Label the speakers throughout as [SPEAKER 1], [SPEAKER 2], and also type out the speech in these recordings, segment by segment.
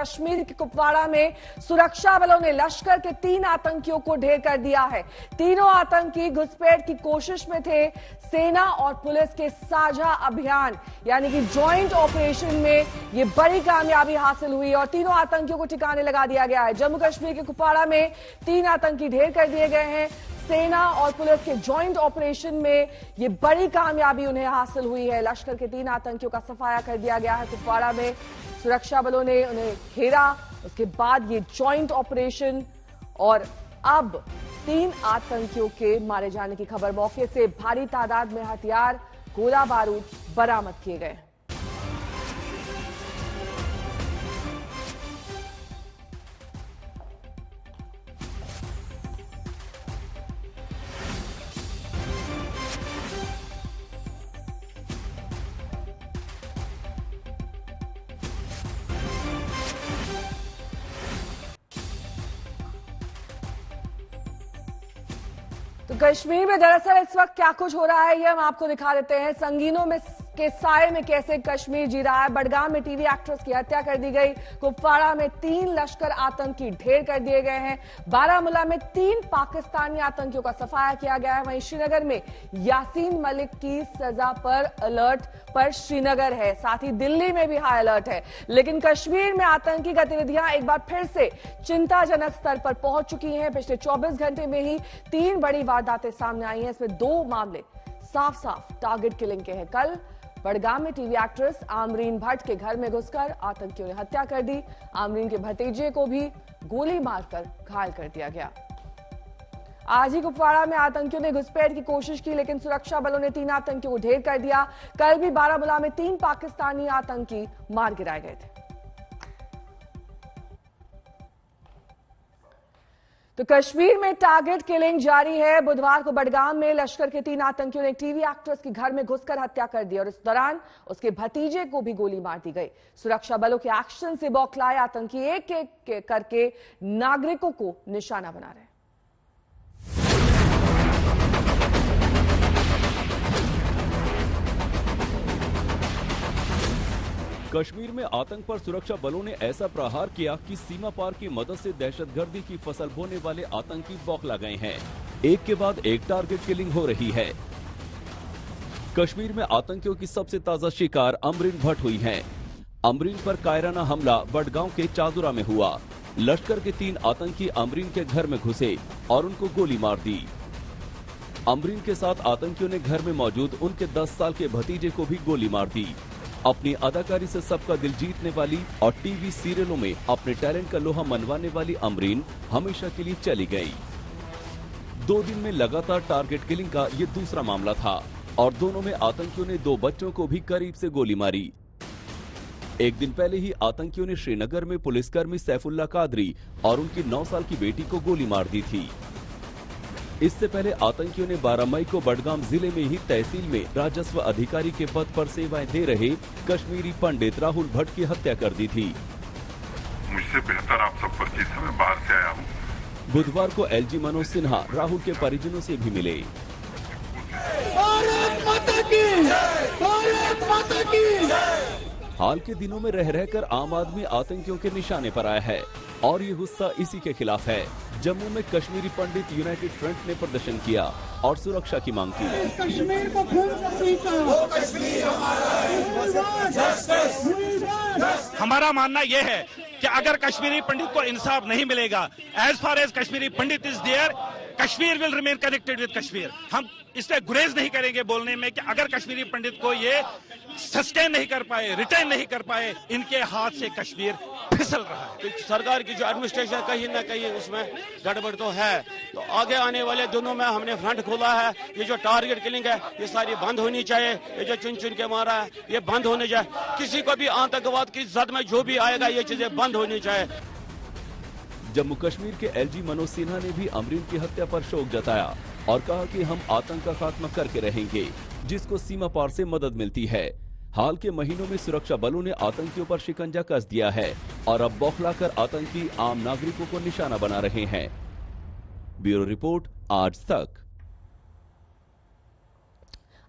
[SPEAKER 1] कश्मीर के कुपवाड़ा में सुरक्षा बलों ने लश्कर के 3 आतंकियों को ढेर कर दिया है। तीनों आतंकी घुसपैठ की कोशिश में थे। सेना और पुलिस के साझा अभियान यानी कि जॉइंट ऑपरेशन में ये बड़ी कामयाबी हासिल हुई और तीनों आतंकियों को ठिकाने लगा दिया गया है। जम्मू कश्मीर के कुपवाड़ा में 3 आतंकी ढेर कर दिए गए हैं। सेना और पुलिस के जॉइंट ऑपरेशन में ये बड़ी कामयाबी उन्हें हासिल हुई है। लश्कर के 3 आतंकियों का सफाया कर दिया गया है। कुपवाड़ा में सुरक्षा बलों ने उन्हें घेरा, उसके बाद ये जॉइंट ऑपरेशन और अब 3 आतंकियों के मारे जाने की खबर। मौके से भारी तादाद में हथियार, गोला बारूद बरामद किए गए। तो कश्मीर में दरअसल इस वक्त क्या कुछ हो रहा है ये हम आपको दिखा देते हैं। संगीनों में के साए में कैसे कश्मीर जी रहा है। बडगाम में टीवी एक्ट्रेस की हत्या कर दी गई। कुपवाड़ा में 3 लश्कर आतंकी ढेर कर दिए गए हैं। बारामूला में 3 पाकिस्तानी आतंकियों का सफाया किया गया है। वहीं श्रीनगर में यासीन मलिक की सजा पर अलर्ट पर श्रीनगर है, साथ ही दिल्ली में भी हाई अलर्ट है। लेकिन कश्मीर में आतंकी गतिविधियां एक बार फिर से चिंताजनक स्तर पर पहुंच चुकी हैं। पिछले 24 घंटे में ही 3 बड़ी वारदातें सामने आई हैं। इसमें 2 मामले साफ साफ टारगेट किलिंग के हैं। कल बडगाम में टीवी एक्ट्रेस आमरीन भट्ट के घर में घुसकर आतंकियों ने हत्या कर दी। आमरीन के भतीजे को भी गोली मारकर घायल कर दिया गया। आज ही कुपवाड़ा में आतंकियों ने घुसपैठ की कोशिश की, लेकिन सुरक्षा बलों ने 3 आतंकियों को ढेर कर दिया। कल भी बारामूला में 3 पाकिस्तानी आतंकी मार गिराए गए थे। तो कश्मीर में टारगेट किलिंग जारी है। बुधवार को बडगाम में लश्कर के 3 आतंकियों ने एक टीवी एक्ट्रेस के घर में घुसकर हत्या कर दी और इस दौरान उसके भतीजे को भी गोली मार दी गई। सुरक्षा बलों के एक्शन से बौखलाए आतंकी एक एक करके नागरिकों को निशाना बना रहे हैं।
[SPEAKER 2] कश्मीर में आतंक पर सुरक्षा बलों ने ऐसा प्रहार किया कि सीमा पार की मदद से दहशतगर्दी की फसल बोने वाले आतंकी बौखला गए हैं। एक के बाद एक टारगेट किलिंग हो रही है। कश्मीर में आतंकियों की सबसे ताजा शिकार अमरीन भट्ट हुई हैं। अमरीन पर कायराना हमला बडगांव के चादुरा में हुआ। लश्कर के 3 आतंकी अमरीन के घर में घुसे और उनको गोली मार दी। अमरीन के साथ आतंकियों ने घर में मौजूद उनके 10 साल के भतीजे को भी गोली मार दी। अपनी अदाकारी से सबका दिल जीतने वाली और टीवी सीरियलों में अपने टैलेंट का लोहा मनवाने वाली अमरीन हमेशा के लिए चली गई। 2 दिन में लगातार टारगेट किलिंग का ये दूसरा मामला था और दोनों में आतंकियों ने 2 बच्चों को भी करीब से गोली मारी। एक दिन पहले ही आतंकियों ने श्रीनगर में पुलिसकर्मी सैफुल्ला कादरी और उनकी 9 साल की बेटी को गोली मार दी थी। इससे पहले आतंकियों ने 12 मई को बडगाम जिले में ही तहसील में राजस्व अधिकारी के पद पर सेवाएं दे रहे कश्मीरी पंडित राहुल भट्ट की हत्या कर दी थी।
[SPEAKER 3] मुझसे बेहतर आप सब परिचित हैं, मैं बाहर से आया हूँ।
[SPEAKER 2] बुधवार को एलजी मनोज सिन्हा राहुल के परिजनों से भी मिले।
[SPEAKER 4] भारत माता की, भारत माता की।
[SPEAKER 2] हाल के दिनों में रह रहकर आम आदमी आतंकियों के निशाने पर आया है और ये गुस्सा इसी के खिलाफ है। जम्मू में कश्मीरी पंडित यूनाइटेड फ्रंट ने प्रदर्शन किया और सुरक्षा की मांग की।
[SPEAKER 4] कश्मीर को खून से सींचा, वो कश्मीर हमारा है।
[SPEAKER 5] हमारा मानना यह है कि अगर कश्मीरी पंडित को इंसाफ नहीं मिलेगा, as far as Kashmiri Pandit is there, Kashmir will remain connected with Kashmir. हम इससे गुरेज नहीं करेंगे बोलने में कि अगर कश्मीरी पंडित को ये सस्टेन नहीं कर पाए, रिटेन नहीं कर पाए, इनके हाथ से कश्मीर फिसल रहा है।
[SPEAKER 6] तो सरकार की जो एडमिनिस्ट्रेशन कहीं ना कहीं उसमें गड़बड़ तो है। तो आगे आने वाले दिनों में हमने फ्रंट खोला है। ये जो टारगेट किलिंग है ये सारी बंद होनी चाहिए। ये जो चुन चुन के मारा है ये बंद होनी चाहिए। किसी को भी आतंकवाद की जद में जो भी आएगा ये चीजें बंद होनी चाहिए।
[SPEAKER 2] जम्मू कश्मीर के एलजी मनोज सिन्हा ने भी अमरीन की हत्या पर शोक जताया और कहा कि हम आतंक का खात्मा करके रहेंगे जिसको सीमा पार से मदद मिलती है। हाल के महीनों में सुरक्षा बलों ने आतंकियों पर शिकंजा कस दिया है और अब बौखलाकर आतंकी आम नागरिकों को निशाना बना रहे हैं। ब्यूरो रिपोर्ट, आज तक।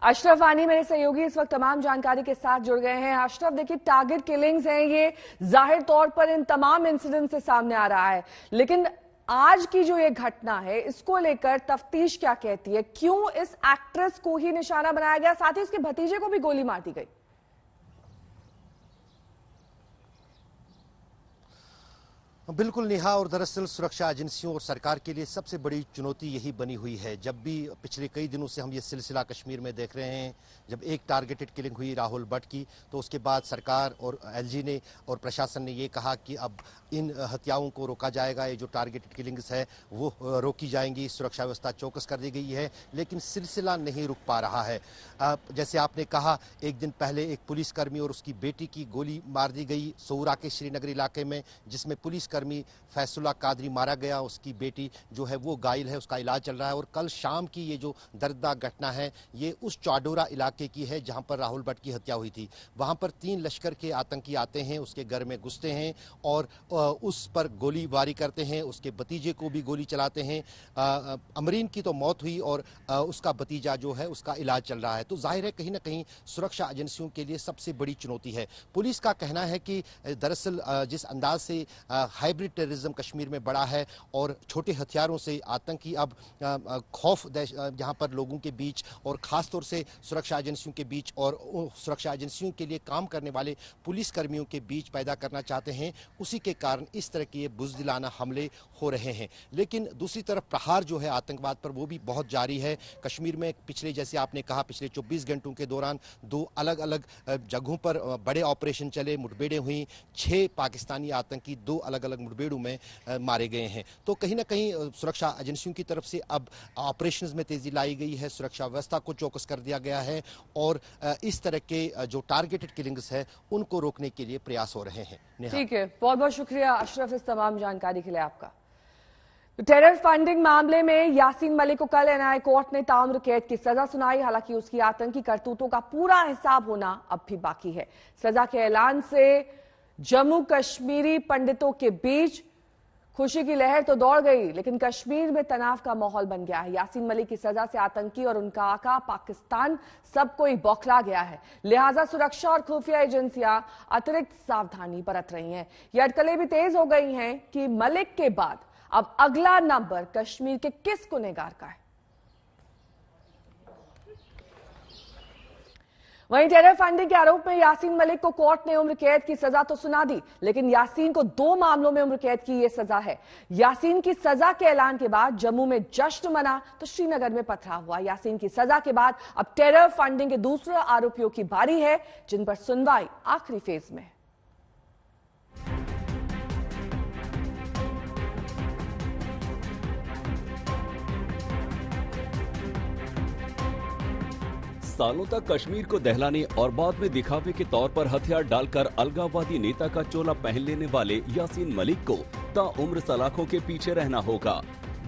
[SPEAKER 1] अशरफ वानी मेरे सहयोगी इस वक्त तमाम जानकारी के साथ जुड़ गए हैं। अशरफ, देखिए टारगेट किलिंग्स हैं ये, जाहिर तौर पर इन तमाम इंसिडेंट से सामने आ रहा है, लेकिन आज की जो ये घटना है इसको लेकर तफ्तीश क्या कहती है? क्यों इस एक्ट्रेस को ही निशाना बनाया गया, साथ ही उसके भतीजे को भी गोली मार दी गई?
[SPEAKER 7] बिल्कुल नेहा, और दरअसल सुरक्षा एजेंसियों और सरकार के लिए सबसे बड़ी चुनौती यही बनी हुई है। जब भी पिछले कई दिनों से हम ये सिलसिला कश्मीर में देख रहे हैं, जब एक टारगेटेड किलिंग हुई राहुल भट्ट की, तो उसके बाद सरकार और एलजी ने और प्रशासन ने ये कहा कि अब इन हत्याओं को रोका जाएगा, ये जो टारगेटेड किलिंग्स है वो रोकी जाएंगी, सुरक्षा व्यवस्था चौकस कर दी गई है, लेकिन सिलसिला नहीं रुक पा रहा है। जैसे आपने कहा, एक दिन पहले एक पुलिसकर्मी और उसकी बेटी की गोली मार दी गई सोरा के श्रीनगर इलाके में, जिसमें पुलिसकर्मी फैसुल्ला कादरी मारा गया, उसकी बेटी जो है वो घायल है, उसका इलाज चल रहा है। और कल शाम की ये जो दर्दनाक घटना है ये उस चौडोरा इलाके की है जहां पर राहुल भट्ट की हत्या हुई थी। वहां पर 3 लश्कर के आतंकी आते हैं, उसके घर में घुसते हैं और उस पर गोलीबारी करते हैं, उसके भतीजे को भी गोली चलाते हैं। अमरीन की तो मौत हुई और उसका भतीजा जो है उसका इलाज चल रहा है। तो जाहिर है कहीं ना कहीं सुरक्षा एजेंसियों के लिए सबसे बड़ी चुनौती है। पुलिस का कहना है कि दरअसल जिस अंदाज से हाइब्रिड टेररिज्म कश्मीर में बढ़ा है और छोटे हथियारों से आतंकी अब खौफ यहाँ पर लोगों के बीच और खासतौर से सुरक्षा एजेंसियों के बीच और सुरक्षा एजेंसियों के लिए काम करने वाले पुलिस कर्मियों के बीच पैदा करना चाहते हैं, उसी के कारण इस तरह के बुज़दिलाना हमले हो रहे हैं। लेकिन दूसरी तरफ प्रहार जो है आतंकवाद पर वो भी बहुत जारी है। कश्मीर में पिछले, जैसे आपने कहा, पिछले 24 घंटों के दौरान 2 अलग अलग जगहों पर बड़े ऑपरेशन चले, मुठभेड़ें हुई, 6 पाकिस्तानी आतंकी 2 अलग अलग मुठभेड़ों में मारे गए हैं। तो कहीं ना कहीं सुरक्षा एजेंसियों की तरफ से अब ऑपरेशंस में तेजी लाई गई है, सुरक्षा व्यवस्था को चौकस कर दिया गया है और इस तरह के जो टारगेटेड किलिंग्स है उनको रोकने के लिए प्रयास हो रहे हैं।
[SPEAKER 1] ठीक है, बहुत बहुत शुक्रिया अशरफ इस तमाम जानकारी के लिए आपका। टेरर फंडिंग मामले में यासीन मलिक को कल एनआईए कोर्ट ने ताउम्र कैद की सजा सुनाई। हालांकि उसकी आतंकी करतूतों का पूरा हिसाब होना अब भी बाकी है। सजा के ऐलान से जम्मू कश्मीरी पंडितों के बीच खुशी की लहर तो दौड़ गई, लेकिन कश्मीर में तनाव का माहौल बन गया है। यासीन मलिक की सजा से आतंकी और उनका आका पाकिस्तान सब कोई बौखला गया है। लिहाजा सुरक्षा और खुफिया एजेंसियां अतिरिक्त सावधानी बरत रही हैं। ये अटकलें भी तेज हो गई हैं कि मलिक के बाद अब अगला नंबर कश्मीर के किस गुनहगार का है। वहीं टेरर फंडिंग के आरोप में यासीन मलिक को कोर्ट ने उम्र कैद की सजा तो सुना दी, लेकिन यासीन को 2 मामलों में उम्र कैद की यह सजा है। यासीन की सजा के ऐलान के बाद जम्मू में जश्न मना तो श्रीनगर में पथराव हुआ। यासीन की सजा के बाद अब टेरर फंडिंग के दूसरे आरोपियों की बारी है, जिन पर सुनवाई आखिरी फेज में है।
[SPEAKER 2] सालों तक कश्मीर को दहलाने और बाद में दिखावे के तौर पर हथियार डालकर अलगाववादी नेता का चोला पहन लेने वाले यासीन मलिक को ताउम्र सलाखों के पीछे रहना होगा।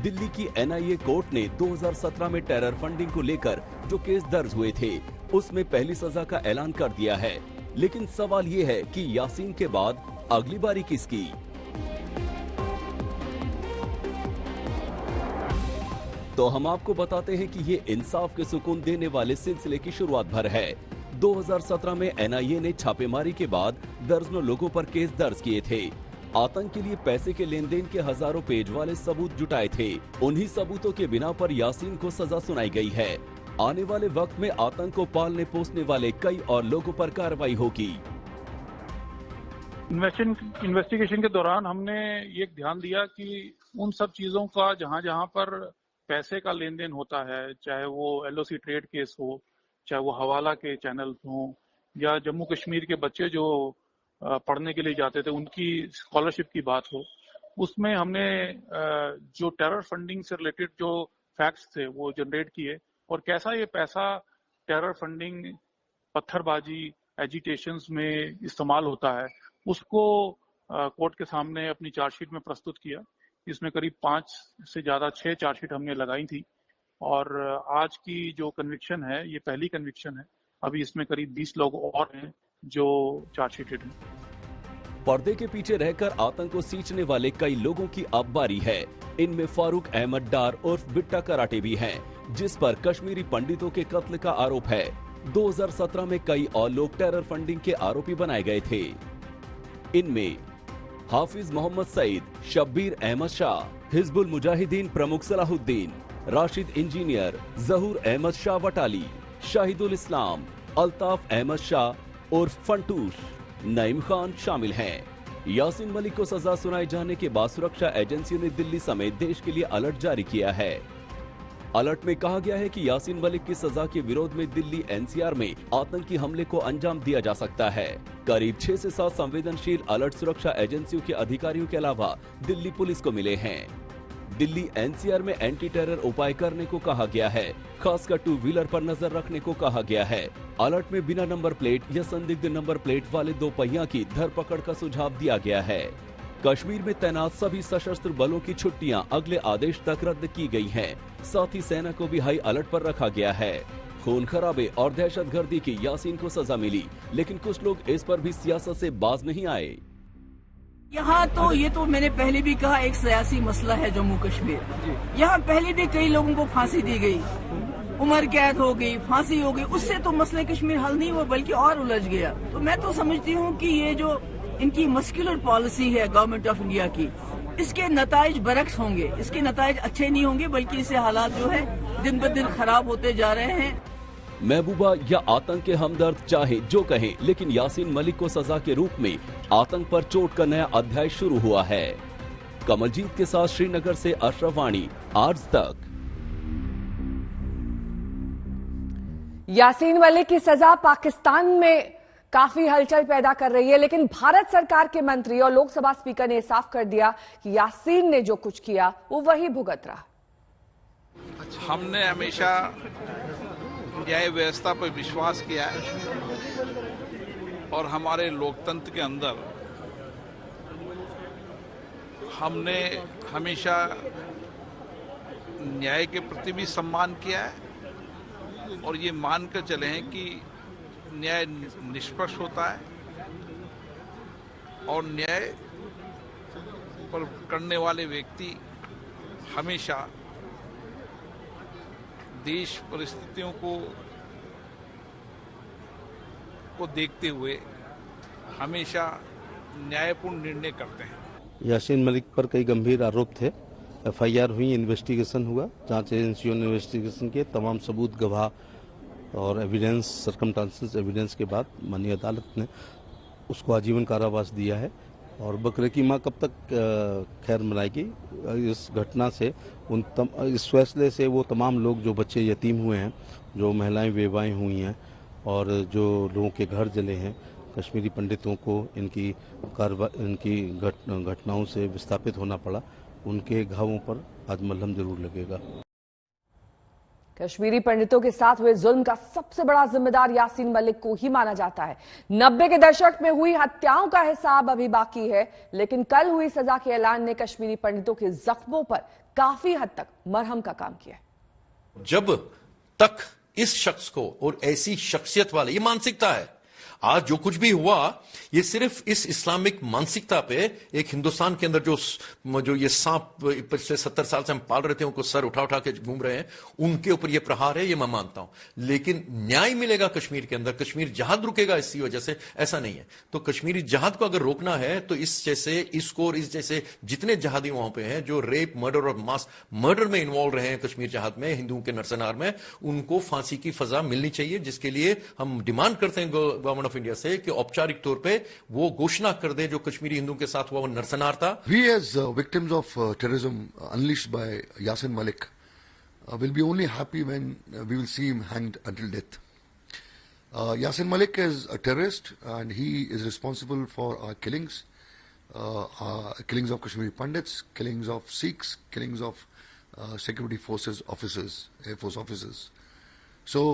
[SPEAKER 2] दिल्ली की एनआईए कोर्ट ने 2017 में टेरर फंडिंग को लेकर जो केस दर्ज हुए थे उसमें पहली सजा का ऐलान कर दिया है। लेकिन सवाल ये है कि यासीन के बाद अगली बारी किसकी? तो हम आपको बताते हैं कि ये इंसाफ के सुकून देने वाले सिलसिले की शुरुआत भर है। 2017 में एनआईए ने छापेमारी के बाद दर्जनों लोगों पर केस दर्ज किए थे। आतंक के लिए पैसे के लेन देन के हजारों पेज वाले सबूत जुटाए थे। उन्हीं सबूतों के बिना पर यासीन को सजा सुनाई गई है। आने वाले वक्त में आतंक को पालने पोसने वाले कई और लोगों पर कार्रवाई होगी।
[SPEAKER 8] इन्वेस्टिगेशन के दौरान हमने ये ध्यान दिया कि उन सब चीजों का जहां पर पैसे का लेन देन होता है, चाहे वो एलओसी ट्रेड केस हो, चाहे वो हवाला के चैनल हो, या जम्मू कश्मीर के बच्चे जो पढ़ने के लिए जाते थे उनकी स्कॉलरशिप की बात हो, उसमें हमने जो टेरर फंडिंग से रिलेटेड जो फैक्ट्स थे वो जनरेट किए और कैसा ये पैसा टेरर फंडिंग, पत्थरबाजी, एजिटेशंस में इस्तेमाल होता है, उसको कोर्ट के सामने अपनी चार्जशीट में प्रस्तुत किया। इसमें करीब 5 से ज्यादा 6 चार्जशीट हमने लगाई थी और आज की जो कन्विक्शन है ये पहली कन्विक्शन है। अभी इसमें करीब 20 लोग और हैं जो चार्जशीटेड हैं।
[SPEAKER 2] पर्दे के पीछे रहकर आतंक को सींचने वाले कई लोगों की अब बारी है। इनमें फारूक अहमद डार उर्फ बिट्टा कराटे भी हैं। जिस पर कश्मीरी पंडितों के कत्ल का आरोप है। 2017 में कई और लोग टेरर फंडिंग के आरोपी बनाए गए थे। इनमें हाफिज मोहम्मद सईद, शब्बीर अहमद शाह, हिजबुल मुजाहिदीन प्रमुख सलाहुद्दीन, राशिद इंजीनियर, जहूर अहमद शाह वटाली, शाहिदुल इस्लाम, अल्ताफ अहमद शाह और फंटूश नईम खान शामिल हैं। यासीन मलिक को सजा सुनाए जाने के बाद सुरक्षा एजेंसियों ने दिल्ली समेत देश के लिए अलर्ट जारी किया है। अलर्ट में कहा गया है कि यासीन मलिक की सजा के विरोध में दिल्ली एनसीआर में आतंकी हमले को अंजाम दिया जा सकता है। करीब 6 से 7 संवेदनशील अलर्ट सुरक्षा एजेंसियों के अधिकारियों के अलावा दिल्ली पुलिस को मिले हैं। दिल्ली एनसीआर में एंटी टेरर उपाय करने को कहा गया है, खासकर 2 व्हीलर पर नजर रखने को कहा गया है। अलर्ट में बिना नंबर प्लेट या संदिग्ध नंबर प्लेट वाले 2 पहिया की धरपकड़ का सुझाव दिया गया है। कश्मीर में तैनात सभी सशस्त्र बलों की छुट्टियां अगले आदेश तक रद्द की गई हैं। साथ ही सेना को भी हाई अलर्ट पर रखा गया है। खून खराबे और दहशतगर्दी की यासीन को सजा मिली, लेकिन कुछ लोग इस पर भी सियासत से बाज नहीं आए।
[SPEAKER 9] यहाँ तो ये तो मैंने पहले भी कहा, एक सियासी मसला है जम्मू कश्मीर। यहाँ पहले भी कई लोगों को फांसी दी गई, उम्र कैद हो गई, फांसी हो गई, उससे तो मसले कश्मीर हल नहीं हुआ बल्कि और उलझ गया। तो मैं तो समझती हूँ कि ये जो इनकी मस्कुलर पॉलिसी है गवर्नमेंट ऑफ इंडिया की, इसके नताइज बरक्स होंगे, इसके नताइज अच्छे नहीं होंगे, बल्कि इससे हालात जो है दिन ब दिन खराब होते जा रहे हैं।
[SPEAKER 2] महबूबा या आतंक के हमदर्द चाहे जो कहें, लेकिन यासीन मलिक को सजा के रूप में आतंक पर चोट का नया अध्याय शुरू हुआ है। कमलजीत के साथ श्रीनगर से अशरफ वाणी, आज तक।
[SPEAKER 1] यासीन मलिक की सजा पाकिस्तान में काफी हलचल पैदा कर रही है, लेकिन भारत सरकार के मंत्री और लोकसभा स्पीकर ने साफ कर दिया कि यासीन ने जो कुछ किया वो वही भुगत रहा।
[SPEAKER 10] हमने हमेशा न्याय व्यवस्था पर विश्वास किया है और हमारे लोकतंत्र के अंदर हमने हमेशा न्याय के प्रति भी सम्मान किया है और ये मानकर चले हैं कि न्याय निष्पक्ष होता है और न्याय पर करने वाले व्यक्ति हमेशा देश परिस्थितियों को देखते हुए हमेशा न्यायपूर्ण निर्णय करते हैं।
[SPEAKER 11] यासीन मलिक पर कई गंभीर आरोप थे। एफआईआर हुई, इन्वेस्टिगेशन हुआ, जांच एजेंसियों ने इन्वेस्टिगेशन किए, तमाम सबूत, गवाह और एविडेंस, सर्कमस्टांसेस एविडेंस के बाद माननीय अदालत ने उसको आजीवन कारावास दिया है। और बकरे की माँ कब तक खैर मनाएगी। इस घटना से इस फैसले से वो तमाम लोग जो बच्चे यतीम हुए हैं, जो महिलाएं बेवाएं हुई हैं और जो लोगों के घर जले हैं, कश्मीरी पंडितों को इनकी घटनाओं से विस्थापित होना पड़ा, उनके घावों पर आज मलहम जरूर लगेगा।
[SPEAKER 1] कश्मीरी पंडितों के साथ हुए जुल्म का सबसे बड़ा जिम्मेदार यासीन मलिक को ही माना जाता है। 90 के दशक में हुई हत्याओं का हिसाब अभी बाकी है, लेकिन कल हुई सजा के ऐलान ने कश्मीरी पंडितों के जख्मों पर काफी हद तक मरहम का काम किया।
[SPEAKER 12] जब तक इस शख्स को और ऐसी शख्सियत वाले, ये मानसिकता है, आज जो कुछ भी हुआ ये सिर्फ इस इस्लामिक मानसिकता पे एक हिंदुस्तान के अंदर जो ये सांप पिछले 70 साल से हम पाल रहे थे, उनको सर उठा उठा के घूम रहे हैं, उनके ऊपर ये प्रहार है, ये मैं मानता हूं। लेकिन न्याय मिलेगा कश्मीर के अंदर, कश्मीर जहाद रुकेगा इसी वजह से, ऐसा नहीं है। तो कश्मीरी जहाद को अगर रोकना है तो इस जैसे जितने जहादी वहां पे हैं जो रेप, मर्डर और मास मर्डर में इन्वॉल्व रहे हैं कश्मीर जहाद में, हिंदुओं के नरसंहार में, उनको फांसी की सजा मिलनी चाहिए। जिसके लिए हम डिमांड करते हैं गवर्नमेंट ऑफ इंडिया से कि औपचारिक तौर पे वो घोषणा कर दे जो कश्मीरी हिंदुओं के साथ हुआ वो नरसंहार था।
[SPEAKER 13] We as victims of terrorism unleashed by Yasin Malik will be only happy when we will see him hanged until death. Yasin Malik is a terrorist and he is responsible for our killings, killings of Kashmiri Pandits, killings of Sikhs, killings of security forces officers, Air Force officers. So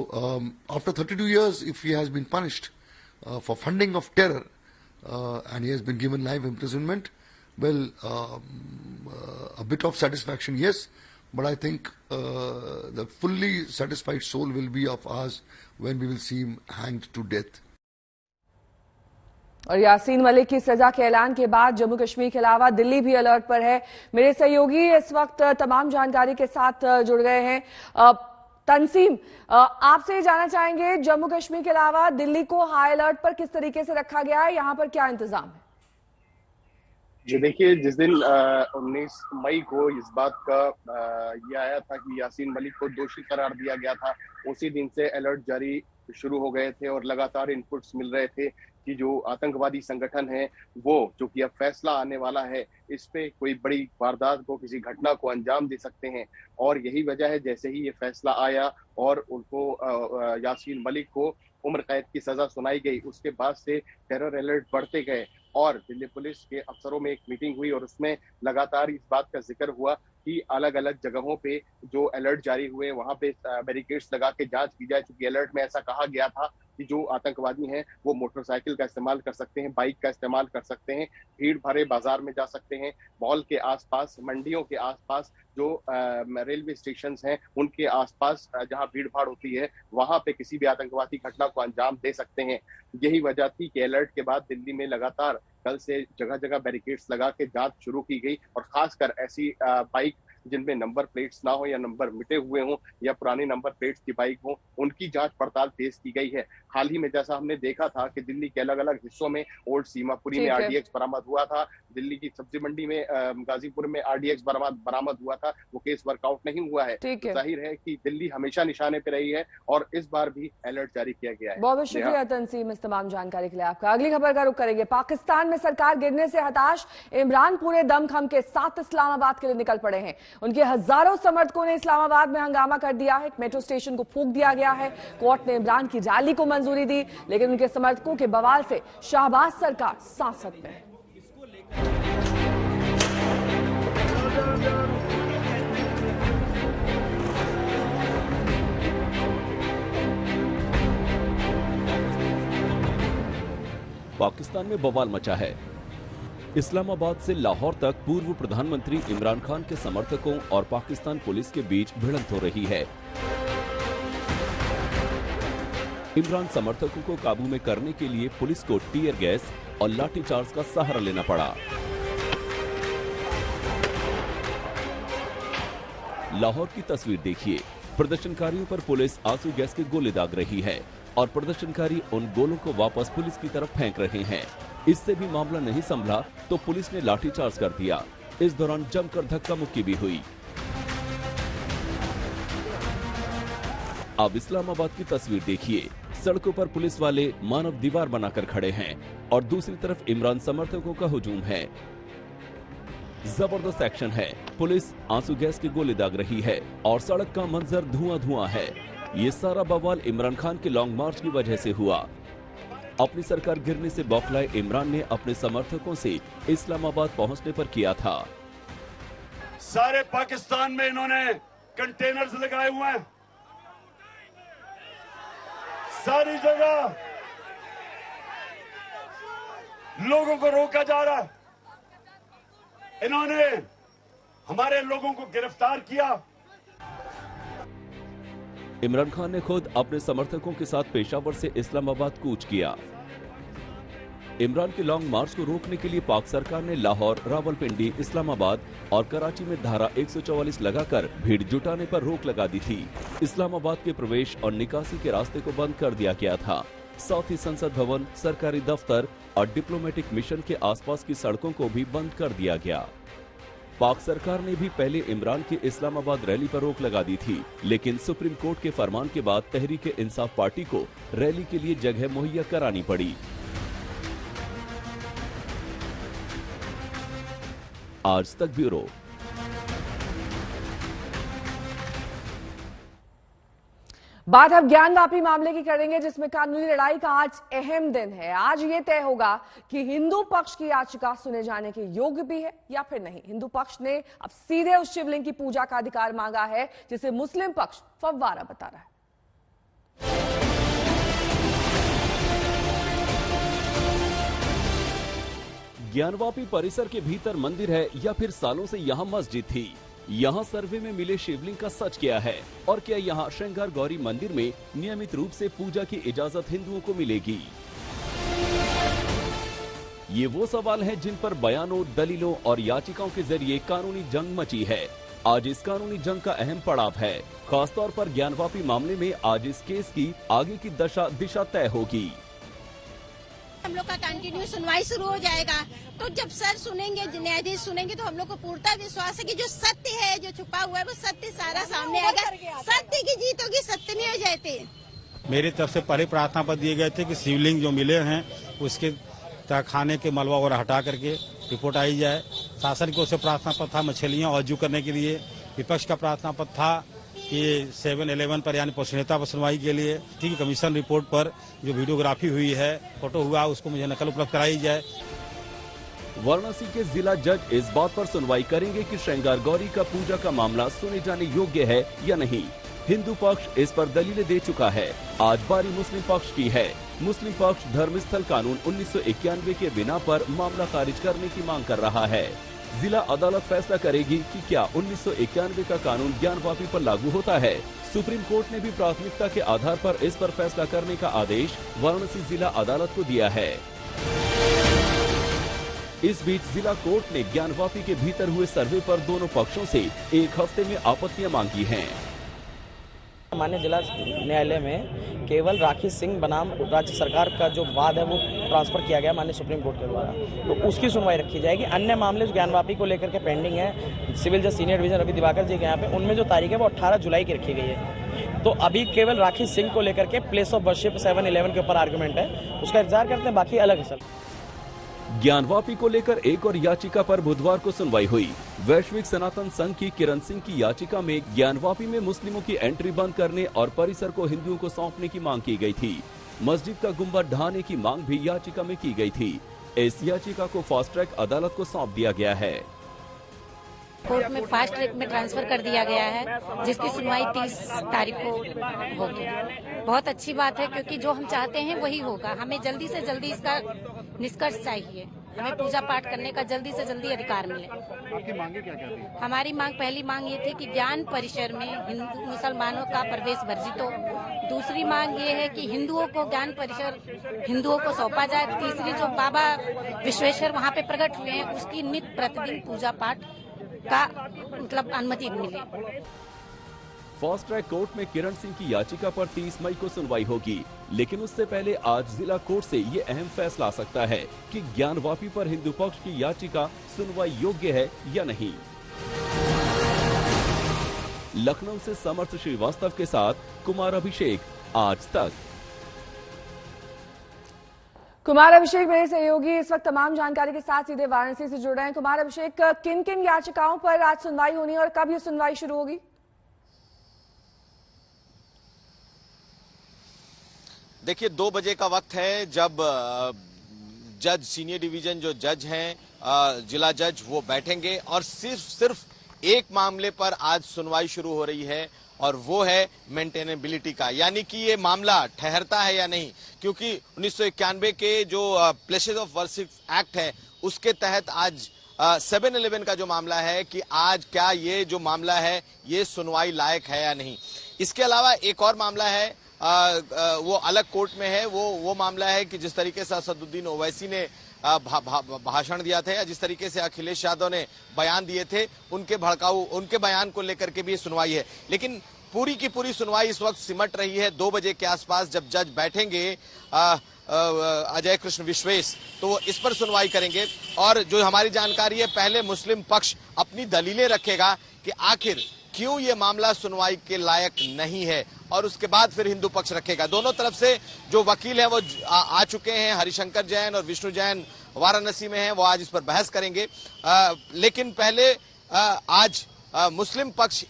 [SPEAKER 13] after 32 years, if he has been punished for funding of terror and he has been given life imprisonment, well, a bit of satisfaction, yes, but I think the fully satisfied soul will be of ours when we will see him hanged to death.
[SPEAKER 1] और यासीन मलिक की सजा के ऐलान के बाद जम्मू कश्मीर के अलावा दिल्ली भी अलर्ट पर है। मेरे सहयोगी इस वक्त तमाम जानकारी के साथ जुड़ गए हैं। तंसीम, आपसे ये जानना चाहेंगे, जम्मू कश्मीर के अलावा दिल्ली को हाई अलर्ट पर किस तरीके से रखा गया है, यहाँ पर क्या इंतजाम है?
[SPEAKER 14] जी देखिए, जिस दिन 19 मई को इस बात का ये आया था कि यासीन मलिक को दोषी करार दिया गया था, उसी दिन से अलर्ट जारी शुरू हो गए थे और लगातार इनपुट्स मिल रहे थे कि जो आतंकवादी संगठन है वो, जो कि अब फैसला आने वाला है, इस पे कोई बड़ी वारदात को, किसी घटना को अंजाम दे सकते हैं। और यही वजह है, जैसे ही ये फैसला आया और उनको यासीन मलिक को उम्र कैद की सजा सुनाई गई, उसके बाद से टेरर अलर्ट बढ़ते गए और दिल्ली पुलिस के अफसरों में एक मीटिंग हुई और उसमें लगातार इस बात का जिक्र हुआ कि अलग अलग जगहों पे जो अलर्ट जारी हुए वहां पे बैरिकेड्स लगा के जांच की जाए, क्योंकि अलर्ट में ऐसा कहा गया था कि जो आतंकवादी हैं वो मोटरसाइकिल का इस्तेमाल कर सकते हैं, बाइक का इस्तेमाल कर सकते हैं, भीड़ भरे बाजार में जा सकते हैं, मॉल के आसपास, मंडियों के आसपास, जो रेलवे स्टेशन हैं उनके आसपास जहां भीड़ भाड़ होती है वहां पे किसी भी आतंकवादी घटना को अंजाम दे सकते हैं। यही वजह थी कि अलर्ट के बाद दिल्ली में लगातार कल से जगह जगह बैरिकेड्स लगा के जांच शुरू की गई और खासकर ऐसी बाइक जिनमें नंबर प्लेट्स ना हो या नंबर मिटे हुए हों या पुरानी नंबर प्लेट्स की बाइक हो, उनकी जांच पड़ताल तेज की गई है। हाल ही में जैसा हमने देखा था कि दिल्ली के अलग अलग हिस्सों में ओल्ड सीमापुरी में आरडीएक्स बरामद हुआ था, दिल्ली की सब्जी मंडी में गाजीपुर में आरडीएक्स बरामद हुआ था, वो केस वर्कआउट नहीं हुआ है। तो जाहिर है कि दिल्ली हमेशा निशाने पे रही है और इस बार भी अलर्ट जारी किया गया है।
[SPEAKER 1] बहुत बहुत शुक्रिया तंसीम इस तमाम जानकारी के लिए आपका। अगली खबर का रुख करेंगे। पाकिस्तान में सरकार गिरने से हताश इमरान पूरे दमखम के साथ इस्लामाबाद के लिए निकल पड़े हैं। उनके हजारों समर्थकों ने इस्लामाबाद में हंगामा कर दिया है। मेट्रो स्टेशन को फूंक दिया गया है। कोर्ट ने इमरान की रैली को मंजूरी दी, लेकिन उनके समर्थकों के बवाल से शहबाज सरकार सांसद में है।
[SPEAKER 2] पाकिस्तान में बवाल मचा है। इस्लामाबाद से लाहौर तक पूर्व प्रधानमंत्री इमरान खान के समर्थकों और पाकिस्तान पुलिस के बीच भिड़ंत हो रही है। इमरान समर्थकों को काबू में करने के लिए पुलिस को टीयर गैस और लाठीचार्ज का सहारा लेना पड़ा। लाहौर की तस्वीर देखिए। प्रदर्शनकारियों पर पुलिस आंसू गैस के गोले दाग रही है और प्रदर्शनकारी उन गोलों को वापस पुलिस की तरफ फेंक रहे हैं। इससे भी मामला नहीं संभला तो पुलिस ने लाठीचार्ज कर दिया। इस दौरान जमकर धक्का मुक्की भी हुई। अब इस्लामाबाद की तस्वीर देखिए। सड़कों पर पुलिस वाले मानव दीवार बनाकर खड़े हैं और दूसरी तरफ इमरान समर्थकों का हुजूम है। जबरदस्त एक्शन है। पुलिस आंसू गैस के गोले दाग रही है और सड़क का मंजर धुआं है। ये सारा बवाल इमरान खान के लॉन्ग मार्च की वजह से हुआ। अपनी सरकार गिरने से बौखलाए इमरान ने अपने समर्थकों से इस्लामाबाद पहुंचने पर किया था।
[SPEAKER 15] सारे पाकिस्तान में इन्होंने कंटेनर्स लगाए हुए हैं, सारी जगह लोगों को रोका जा रहा है। इन्होंने हमारे लोगों को गिरफ्तार किया।
[SPEAKER 2] इमरान खान ने खुद अपने समर्थकों के साथ पेशावर से इस्लामाबाद कूच किया। इमरान के लॉन्ग मार्च को रोकने के लिए पाक सरकार ने लाहौर, रावलपिंडी, इस्लामाबाद और कराची में धारा 144 लगाकर भीड़ जुटाने पर रोक लगा दी थी। इस्लामाबाद के प्रवेश और निकासी के रास्ते को बंद कर दिया गया था। साथ ही संसद भवन, सरकारी दफ्तर और डिप्लोमेटिक मिशन के आसपास की सड़कों को भी बंद कर दिया गया। पाक सरकार ने भी पहले इमरान की इस्लामाबाद रैली पर रोक लगा दी थी, लेकिन सुप्रीम कोर्ट के फरमान के बाद तहरीक इंसाफ पार्टी को रैली के लिए जगह मुहैया करानी पड़ी। आज तक ब्यूरो।
[SPEAKER 1] बात अब ज्ञानवापी मामले की करेंगे, जिसमें कानूनी लड़ाई का आज अहम दिन है। आज ये तय होगा कि हिंदू पक्ष की याचिका सुने जाने के योग्य भी है या फिर नहीं। हिंदू पक्ष ने अब सीधे उस शिवलिंग की पूजा का अधिकार मांगा है जिसे मुस्लिम पक्ष फव्वारा बता रहा है।
[SPEAKER 2] ज्ञानवापी परिसर के भीतर मंदिर है या फिर सालों से यहाँ मस्जिद थी? यहाँ सर्वे में मिले शिवलिंग का सच क्या है और क्या यहाँ श्रृंगार गौरी मंदिर में नियमित रूप से पूजा की इजाजत हिंदुओं को मिलेगी? ये वो सवाल हैं जिन पर बयानों, दलीलों और याचिकाओं के जरिए कानूनी जंग मची है। आज इस कानूनी जंग का अहम पड़ाव है। खासतौर पर ज्ञानवापी मामले में आज इस केस की आगे की दिशा तय होगी।
[SPEAKER 16] हम लोग का कंटिन्यू सुनवाई शुरू हो जाएगा, तो जब सर सुनेंगे, न्यायाधीश सुनेंगे, तो हम लोग को पूर्णतः विश्वास है कि जो सत्य है, जो छुपा हुआ है, वो सत्य सारा सामने आएगा। सत्य की जीत होगी, सत्य नहीं हो जाते।
[SPEAKER 17] मेरी तरफ से पहले प्रार्थना पत्र दिए गए थे कि शिवलिंग जो मिले हैं उसके खाने के मलबा और हटा करके रिपोर्ट आई जाए। शासन की ओर से प्रार्थना पत्र था मछलियां ऑजू करने के लिए। विपक्ष का प्रार्थना पत्र था कि 7-11 पर यानी पोषणीयता पर सुनवाई के लिए ठीक कमीशन रिपोर्ट पर जो वीडियोग्राफी हुई है, फोटो हुआ, उसको मुझे नकल उपलब्ध कराई जाए।
[SPEAKER 2] वाराणसी के जिला जज इस बात पर सुनवाई करेंगे कि श्रृंगार गौरी का पूजा का मामला सुने जाने योग्य है या नहीं। हिंदू पक्ष इस पर दलीलें दे चुका है। आज बारी मुस्लिम पक्ष की है। मुस्लिम पक्ष धर्मस्थल कानून 1991 के बिना पर मामला खारिज करने की मांग कर रहा है। जिला अदालत फैसला करेगी कि क्या 1991 का कानून ज्ञानवापी पर लागू होता है। सुप्रीम कोर्ट ने भी प्राथमिकता के आधार पर इस पर फैसला करने का आदेश वाराणसी जिला अदालत को दिया है। इस बीच जिला कोर्ट ने ज्ञानवापी के भीतर हुए सर्वे पर दोनों पक्षों से 1 हफ्ते में आपत्तियां मांगी हैं।
[SPEAKER 18] माननीय जिला न्यायालय में केवल राखी सिंह बनाम राज्य सरकार का जो वाद है वो ट्रांसफर किया गया माननीय सुप्रीम कोर्ट के द्वारा, तो उसकी सुनवाई रखी जाएगी। अन्य मामले जो ज्ञानवापी को लेकर के पेंडिंग है, सिविल जज सीनियर डिवीजन रवि दिवाकर जी के यहाँ पे, उनमें जो तारीख है वो 18 जुलाई की रखी गई है। तो अभी केवल राखी सिंह को लेकर के प्लेस ऑफ वर्शिप 7-11 के ऊपर आर्गुमेंट है, उसका इंतजार करते हैं, बाकी अलग है।
[SPEAKER 2] ज्ञानवापी को लेकर एक और याचिका पर बुधवार को सुनवाई हुई। वैश्विक सनातन संघ की किरण सिंह की याचिका में ज्ञानवापी में मुस्लिमों की एंट्री बंद करने और परिसर को हिंदुओं को सौंपने की मांग की गई थी। मस्जिद का गुंबद ढहाने की मांग भी याचिका में की गई थी। इस याचिका को फास्ट ट्रैक अदालत को सौंप दिया गया है।
[SPEAKER 19] कोर्ट में फास्ट ट्रैक में ट्रांसफर कर दिया गया है, जिसकी सुनवाई 30 तारीख को होगी। बहुत अच्छी बात है, क्योंकि जो हम चाहते हैं वही होगा। हमें जल्दी से जल्दी इसका निष्कर्ष चाहिए। हमें पूजा पाठ करने का जल्दी से जल्दी अधिकार मिले।
[SPEAKER 20] आपकी मांगे क्या क्या थी?
[SPEAKER 19] हमारी मांग, पहली मांग ये थी कि ज्ञान परिसर में हिंदू मुसलमानों का प्रवेश वर्जित हो। दूसरी मांग ये है कि हिंदुओं को ज्ञान परिसर हिंदुओं को सौंपा जाए। तीसरी, जो बाबा विश्वेश्वर वहाँ पे प्रकट हुए हैं, उसकी नित्य प्रतिदिन पूजा पाठ का मतलब अनुमति मिले।
[SPEAKER 2] फास्ट ट्रैक कोर्ट में किरण सिंह की याचिका पर 30 मई को सुनवाई होगी, लेकिन उससे पहले आज जिला कोर्ट से ये अहम फैसला आ सकता है कि ज्ञानवापी पर हिंदू पक्ष की याचिका सुनवाई योग्य है या नहीं। लखनऊ से समर्थ श्रीवास्तव के साथ कुमार अभिषेक, आज तक।
[SPEAKER 1] कुमार अभिषेक मेरे सहयोगी इस वक्त तमाम जानकारी के साथ सीधे वाराणसी से जुड़ रहे हैं। कुमार अभिषेक, किन किन याचिकाओं पर आज सुनवाई होनी है और कब ये सुनवाई शुरू होगी?
[SPEAKER 21] देखिए, 2 बजे का वक्त है जब जज, सीनियर डिवीजन जो जज हैं, जिला जज, वो बैठेंगे और सिर्फ एक मामले पर आज सुनवाई शुरू हो रही है, और वो है मेंटेनेबिलिटी का, यानी कि ये मामला ठहरता है या नहीं। क्योंकि 1991 के जो प्लेसेस ऑफ वर्शिप एक्ट है, उसके तहत आज 7-11 का जो मामला है कि आज क्या ये जो मामला है ये सुनवाई लायक है या नहीं। इसके अलावा एक और मामला है, वो अलग कोर्ट में है। वो मामला है कि जिस तरीके से असदुद्दीन ओवैसी ने भाषण दिया था, या जिस तरीके से अखिलेश यादव ने बयान दिए थे, उनके बयान को लेकर के भी सुनवाई है। लेकिन पूरी की पूरी सुनवाई इस वक्त सिमट रही है 2 बजे के आसपास, जब जज बैठेंगे अजय कृष्ण विश्वेश, तो इस पर सुनवाई करेंगे। और जो हमारी जानकारी है, पहले मुस्लिम पक्ष अपनी दलीलें रखेगा कि आखिर क्यों ये मामला सुनवाई के लायक नहीं है, और उसके बाद फिर हिंदू पक्ष रखेगा। दोनों तरफ से जो वकील हैं वो आ चुके हैं। हरिशंकर जैन और विष्णु जैन वाराणसी में हैं, वो आज इस पर बहस करेंगे। लेकिन पहले आज मुस्लिम पक्ष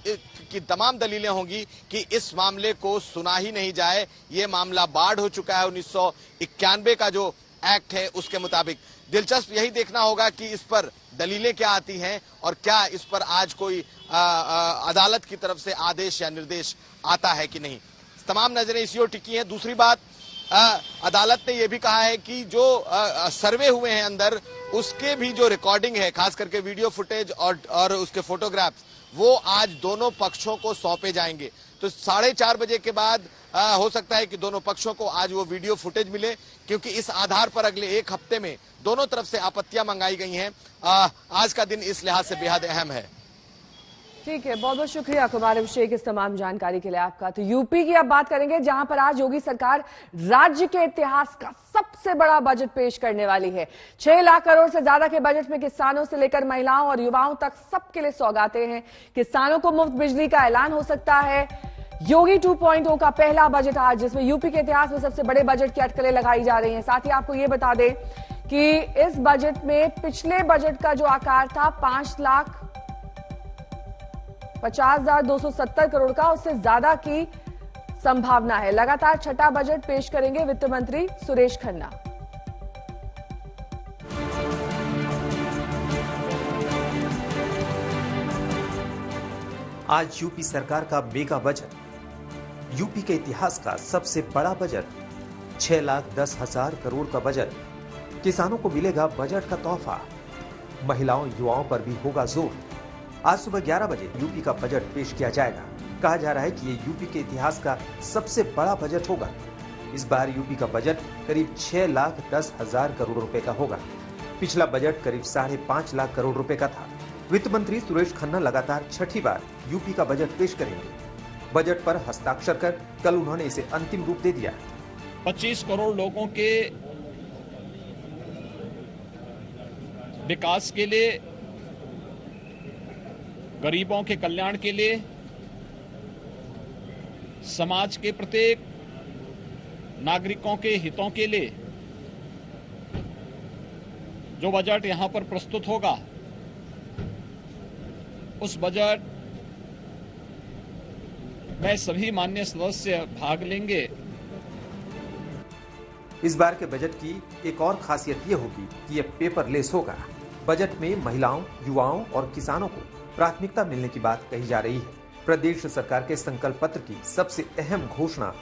[SPEAKER 21] की तमाम दलीलें होंगी कि इस मामले को सुना ही नहीं जाए। ये मामला बाढ़ हो चुका है 1991 का जो एक्ट है उसके मुताबिक। दिलचस्प यही देखना होगा कि इस पर दलीलें क्या आती हैं और क्या इस पर आज कोई अदालत की तरफ से आदेश या निर्देश आता है कि नहीं। तमाम नजरें इसी ओर टिकी हैं। दूसरी बात, अदालत ने यह भी कहा है कि जो सर्वे हुए हैं अंदर, उसके भी जो रिकॉर्डिंग है, खास करके वीडियो फुटेज और उसके फोटोग्राफ्स, वो आज दोनों पक्षों को सौंपे जाएंगे। तो 4:30 बजे के बाद हो सकता है कि दोनों पक्षों को आज वो वीडियो फुटेज मिले, क्योंकि इस आधार पर अगले 1 हफ्ते में दोनों तरफ से आपत्तियां मंगाई गई हैं। आज का दिन इस लिहाज से बेहद अहम है।
[SPEAKER 1] ठीक है, बहुत बहुत शुक्रिया कुमार अभिषेक इस तमाम जानकारी के लिए आपका। तो यूपी की अब बात करेंगे, जहां पर आज योगी सरकार राज्य के इतिहास का सबसे बड़ा बजट पेश करने वाली है। 6 लाख करोड़ से ज्यादा के बजट में किसानों से लेकर महिलाओं और युवाओं तक सबके लिए सौगातें हैं। किसानों को मुफ्त बिजली का ऐलान हो सकता है। योगी 2.0 का पहला बजट आज, जिसमें यूपी के इतिहास में सबसे बड़े बजट की अटकलें लगाई जा रही हैं। साथ ही आपको यह बता दें कि इस बजट में पिछले बजट का जो आकार था 5,50,270 करोड़ का, उससे ज्यादा की संभावना है। लगातार छठा बजट पेश करेंगे वित्त मंत्री सुरेश खन्ना।
[SPEAKER 3] आज यूपी सरकार का मेगा बजट, यूपी के इतिहास का सबसे बड़ा बजट, 6,10,000 करोड़ का बजट। किसानों को मिलेगा बजट का तोहफा, महिलाओं युवाओं पर भी होगा जोर। आज सुबह 11 बजे यूपी का बजट पेश किया जाएगा। कहा जा रहा है कि ये यूपी के इतिहास का सबसे बड़ा बजट होगा। इस बार यूपी का बजट करीब 6,10,000 करोड़ रुपए का होगा। पिछला बजट करीब 5.5 लाख करोड़ रुपए का था। वित्त मंत्री सुरेश खन्ना लगातार छठी बार यूपी का बजट पेश करेंगे। बजट पर हस्ताक्षर कर कल उन्होंने इसे अंतिम रूप दे दिया।
[SPEAKER 22] 25 करोड़ लोगों के विकास के लिए, गरीबों के कल्याण के लिए, समाज के प्रत्येक नागरिकों के हितों के लिए जो बजट यहां पर प्रस्तुत होगा, उस बजट में सभी माननीय सदस्य भाग लेंगे।
[SPEAKER 3] इस बार के बजट की एक और खासियत ये होगी कि यह पेपरलेस होगा। बजट में महिलाओं, युवाओं और किसानों को प्राथमिकता मिलने की बात कही जा रही है। प्रदेश सरकार के संकल्प पत्र की सबसे अहम घोषणा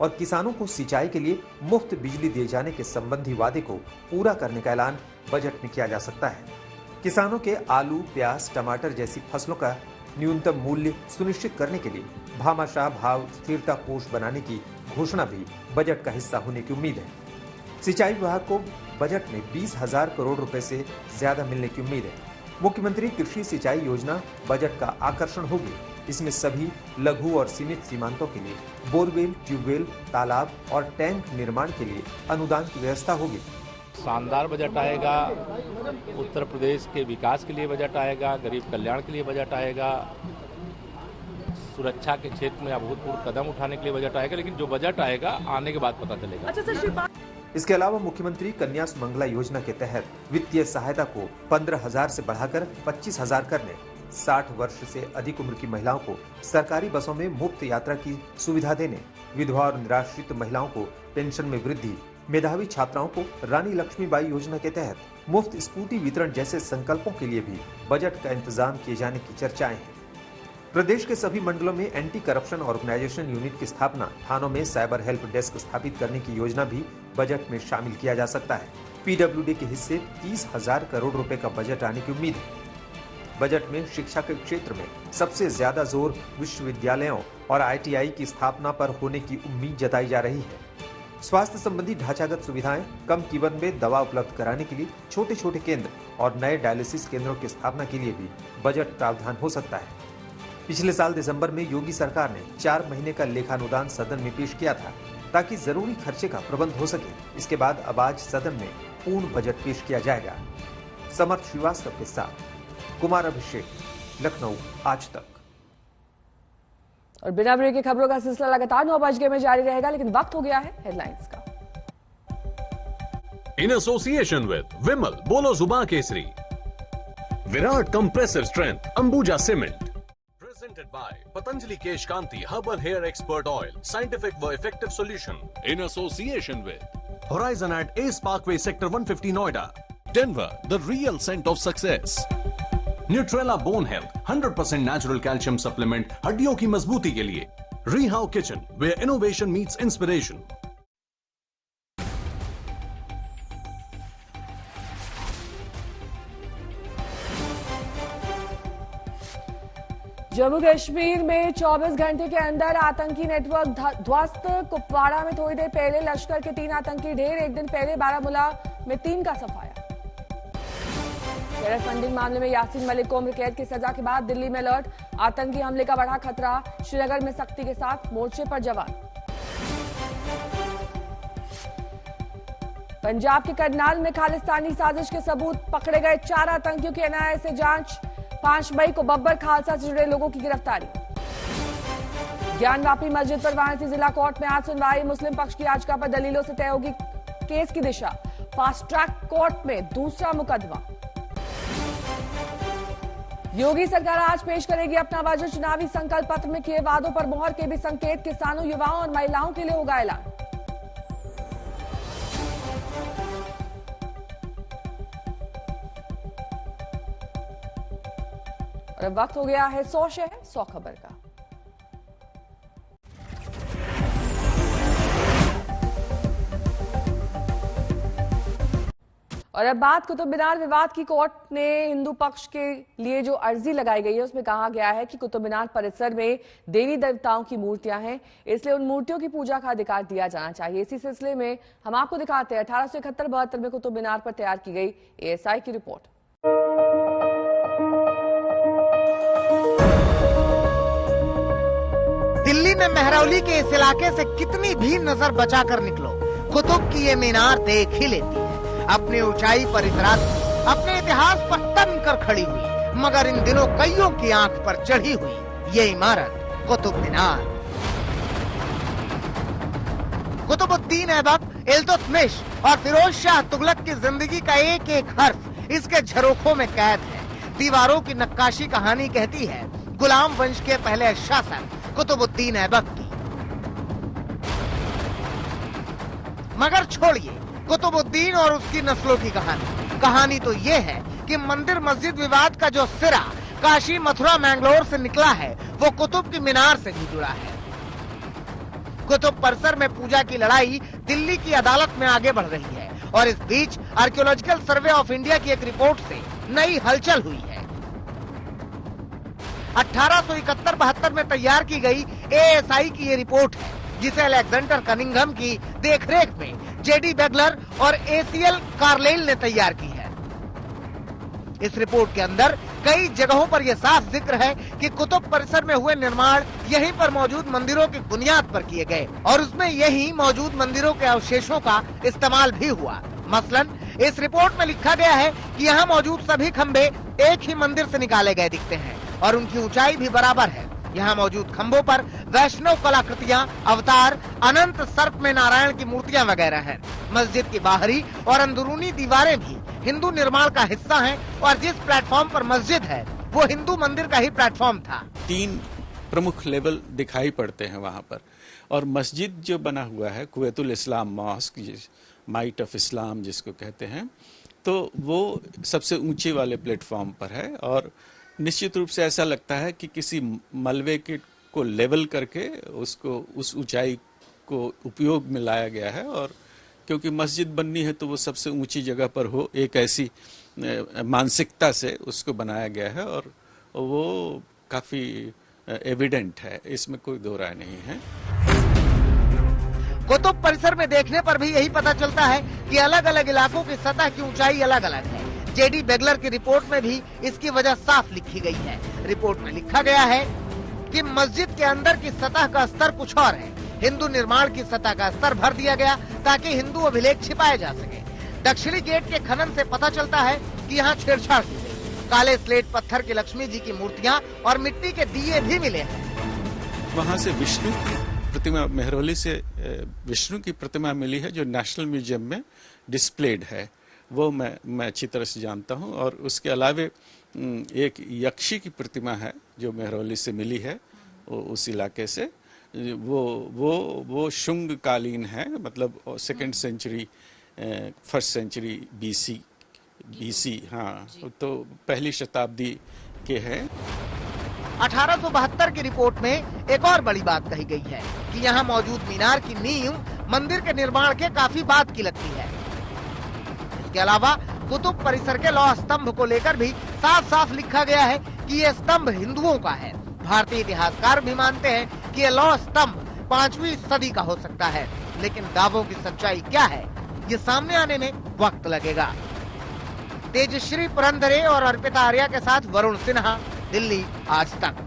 [SPEAKER 3] और किसानों को सिंचाई के लिए मुफ्त बिजली दिए जाने के संबंधी वादे को पूरा करने का ऐलान बजट में किया जा सकता है। किसानों के आलू, प्याज, टमाटर जैसी फसलों का न्यूनतम मूल्य सुनिश्चित करने के लिए भामाशाह भाव स्थिरता कोष बनाने की घोषणा भी बजट का हिस्सा होने की उम्मीद है। सिंचाई विभाग को बजट में 20,000 करोड़ रुपए से ज्यादा मिलने की उम्मीद है। मुख्यमंत्री कृषि सिंचाई योजना बजट का आकर्षण होगी। इसमें सभी लघु और सीमित सीमांतों के लिए बोरवेल, ट्यूबवेल, तालाब और टैंक निर्माण के लिए अनुदान की व्यवस्था होगी।
[SPEAKER 23] शानदार बजट आएगा। उत्तर प्रदेश के विकास के लिए बजट आएगा, गरीब कल्याण के लिए बजट आएगा, सुरक्षा के क्षेत्र में अभूतपूर्व कदम उठाने के लिए बजट आएगा। लेकिन जो बजट आएगा आने के बाद पता चलेगा।
[SPEAKER 3] इसके अलावा मुख्यमंत्री कन्या सुमंगला योजना के तहत वित्तीय सहायता को 15,000 से बढ़ाकर 25,000 करने, 60 वर्ष से अधिक उम्र की महिलाओं को सरकारी बसों में मुफ्त यात्रा की सुविधा देने, विधवा और निराश्रित महिलाओं को पेंशन में वृद्धि, मेधावी छात्राओं को रानी लक्ष्मीबाई योजना के तहत मुफ्त स्कूटी वितरण जैसे संकल्पों के लिए भी बजट का इंतजाम किए जाने की चर्चाएं हैं। प्रदेश के सभी मंडलों में एंटी करप्शन ऑर्गेनाइजेशन यूनिट की स्थापना, थानों में साइबर हेल्प डेस्क स्थापित करने की योजना भी बजट में शामिल किया जा सकता है। पीडब्ल्यूडी के हिस्से 30,000 करोड़ रुपए का बजट आने की उम्मीद है। बजट में शिक्षा के क्षेत्र में सबसे ज्यादा जोर विश्वविद्यालयों और ITI की स्थापना पर होने की उम्मीद जताई जा रही है। स्वास्थ्य संबंधी ढांचागत सुविधाएं, कम कीमत में दवा उपलब्ध कराने के लिए छोटे छोटे केंद्र और नए डायलिसिस केंद्रों की स्थापना के लिए भी बजट प्रावधान हो सकता है। पिछले साल दिसंबर में योगी सरकार ने 4 महीने का लेखानुदान सदन में पेश किया था ताकि जरूरी खर्चे का प्रबंध हो सके। इसके बाद अब आज सदन में पूर्ण बजट पेश किया जाएगा। समर्थ श्रीवास्तव के साथ कुमार अभिषेक, लखनऊ, आज तक।
[SPEAKER 1] और बिना ब्रेक की खबरों का सिलसिला लगातार 9 बजे में जारी रहेगा, लेकिन वक्त हो गया है हेडलाइंस का।
[SPEAKER 24] इन एसोसिएशन विद विमल, बोलो जुबान Kesari, Virat compressive strength, Ambuja cement, presented by Patanjali Kesh Kanti Herbal Hair Expert Oil, scientific व effective solution, in association with Horizon at Ace Parkway Sector 150 Noida, Denver, the real scent of success, Nutrella Bone Health 100% natural calcium supplement, हड्डियों की मजबूती के लिए, Rehau Kitchen, where innovation meets inspiration.
[SPEAKER 1] Jammu Kashmir में 24 घंटे के अंदर आतंकी नेटवर्क ध्वस्त। कुपवाड़ा में थोड़ी देर पहले लश्कर के 3 आतंकी ढेर, एक दिन पहले बारामूला में 3 का सफाया। टेरर फंडिंग मामले में यासीन मलिक को उम्र कैद की सजा के बाद दिल्ली में अलर्ट, आतंकी हमले का बढ़ा खतरा, श्रीनगर में सख्ती के साथ मोर्चे पर जवान। पंजाब के करनाल में खालिस्तानी साजिश के सबूत, पकड़े गए 4 आतंकियों की एनआईए से जांच, 5 मई को बब्बर खालसा से जुड़े लोगों की गिरफ्तारी। ज्ञानवापी मस्जिद पर वाराणसी जिला कोर्ट में आज सुनवाई, मुस्लिम पक्ष की याचिका पर दलीलों से तय होगी केस की दिशा, फास्ट ट्रैक कोर्ट में दूसरा मुकदमा। योगी सरकार आज पेश करेगी अपना बजट, चुनावी संकल्प पत्र में किए वादों पर मोहर के भी संकेत, किसानों, युवाओं और महिलाओं के लिए होगा ऐलान। और अब वक्त हो गया है 100 शहर 100 खबर का। और अब बात कुतुब मीनार विवाद की। कोर्ट ने हिंदू पक्ष के लिए जो अर्जी लगाई गई है उसमें कहा गया है कि कुतुब मीनार परिसर में देवी देवताओं की मूर्तियां हैं, इसलिए उन मूर्तियों की पूजा का अधिकार दिया जाना चाहिए। इसी सिलसिले में हम आपको दिखाते हैं 1871-72 में कुतुब मीनार पर तैयार की गई एएसआई की रिपोर्ट।
[SPEAKER 4] दिल्ली में मेहरौली के इस इलाके से कितनी भी नजर बचाकर निकलो, कुतुब की ये मीनार देख ही लेती है। अपनी ऊंचाई पर इतराज, अपने इतिहास पर तन कर खड़ी हुई, मगर इन दिनों कईयों की आंख पर चढ़ी हुई ये इमारत कुतुब मीनार। कुतुबुद्दीन ऐबक, इल्तुतमिश और फिरोज शाह तुगलक की जिंदगी का एक एक हर्फ इसके झरोखों में कैद है। दीवारों की नक्काशी कहानी कहती है गुलाम वंश के पहले शासक कुतुबुद्दीन ऐबक की। मगर छोड़िए कुतुबुद्दीन और उसकी नस्लों की कहानी तो ये है कि मंदिर मस्जिद विवाद का जो सिरा काशी, मथुरा, मैंगलोर से निकला है वो कुतुब की मीनार से भी जुड़ा है। कुतुब परिसर में पूजा की लड़ाई दिल्ली की अदालत में आगे बढ़ रही है और इस बीच आर्कियोलॉजिकल सर्वे ऑफ इंडिया की एक रिपोर्ट से नई हलचल हुई है। 1871-72 में तैयार की गई एएसआई की ये रिपोर्ट है, जिसे अलेक्जेंडर कनिंघम की देखरेख में जेडी बेगलर और एसीएल कार्लेल ने तैयार की है। इस रिपोर्ट के अंदर कई जगहों पर यह साफ जिक्र है कि कुतुब परिसर में हुए निर्माण यहीं पर मौजूद मंदिरों की बुनियाद पर किए गए और उसमें यहीं मौजूद मंदिरों के अवशेषों का इस्तेमाल भी हुआ। मसलन इस रिपोर्ट में लिखा गया है कि यहाँ मौजूद सभी खंभे एक ही मंदिर से निकाले गए दिखते हैं और उनकी ऊंचाई भी बराबर है। यहाँ मौजूद खंभों पर वैष्णव कलाकृतियाँ, अवतार, अनंत सर्प में नारायण की मूर्तियाँ वगैरह हैं। मस्जिद की बाहरी और अंदरूनी दीवारें भी हिंदू निर्माण का हिस्सा हैं और जिस प्लेटफॉर्म पर मस्जिद है वो हिंदू मंदिर का ही प्लेटफॉर्म था।
[SPEAKER 5] 3 प्रमुख लेवल दिखाई पड़ते हैं वहाँ पर, और मस्जिद जो बना हुआ है कुवैतुल इस्लाम मॉस्क, माइट ऑफ इस्लाम जिसको कहते हैं, तो वो सबसे ऊंचे वाले प्लेटफॉर्म पर है और निश्चित रूप से ऐसा लगता है कि किसी मलबे के को लेवल करके उसको उस ऊंचाई को उपयोग में लाया गया है। और क्योंकि मस्जिद बननी है तो वो सबसे ऊंची जगह पर हो, एक ऐसी मानसिकता से उसको बनाया गया है और वो काफी एविडेंट है, इसमें कोई दो राय नहीं है।
[SPEAKER 4] कुतुब परिसर में देखने पर भी यही पता चलता है कि अलग अलग इलाकों की सतह की ऊंचाई अलग अलग है। जेडी बेगलर की रिपोर्ट में भी इसकी वजह साफ लिखी गई है। रिपोर्ट में लिखा गया है कि मस्जिद के अंदर की सतह का स्तर कुछ और है। हिंदू निर्माण की सतह का स्तर भर दिया गया ताकि हिंदू अभिलेख छिपाए जा सके। दक्षिणी गेट के खनन से पता चलता है कि यहाँ छेड़छाड़ की गई। काले स्लेट पत्थर की लक्ष्मी जी की मूर्तियाँ और मिट्टी के दिए भी मिले हैं।
[SPEAKER 5] वहाँ से विष्णु की प्रतिमा, मेहरौली से विष्णु की प्रतिमा मिली है जो नेशनल म्यूजियम में डिस्प्लेड है, वो मैं अच्छी तरह से जानता हूँ। और उसके अलावे एक यक्षी की प्रतिमा है जो मेहरौली से मिली है उस इलाके से, वो शुंग कालीन है, मतलब 2nd century 1st century BC, हाँ, तो पहली शताब्दी के हैं।
[SPEAKER 4] 1872 की रिपोर्ट में एक और बड़ी बात कही गई है कि यहाँ मौजूद मीनार की नींव मंदिर के निर्माण के काफी बाद की लगती है। इसके अलावा कुतुब परिसर के लौह स्तंभ को लेकर भी साफ साफ लिखा गया है कि ये स्तंभ हिंदुओं का है। भारतीय इतिहासकार भी मानते हैं कि ये लौह स्तंभ 5वीं सदी का हो सकता है, लेकिन दावों की सच्चाई क्या है ये सामने आने में वक्त लगेगा। तेजश्री पुरंदरे और अर्पिता आर्या के साथ वरुण सिन्हा, दिल्ली आज तक।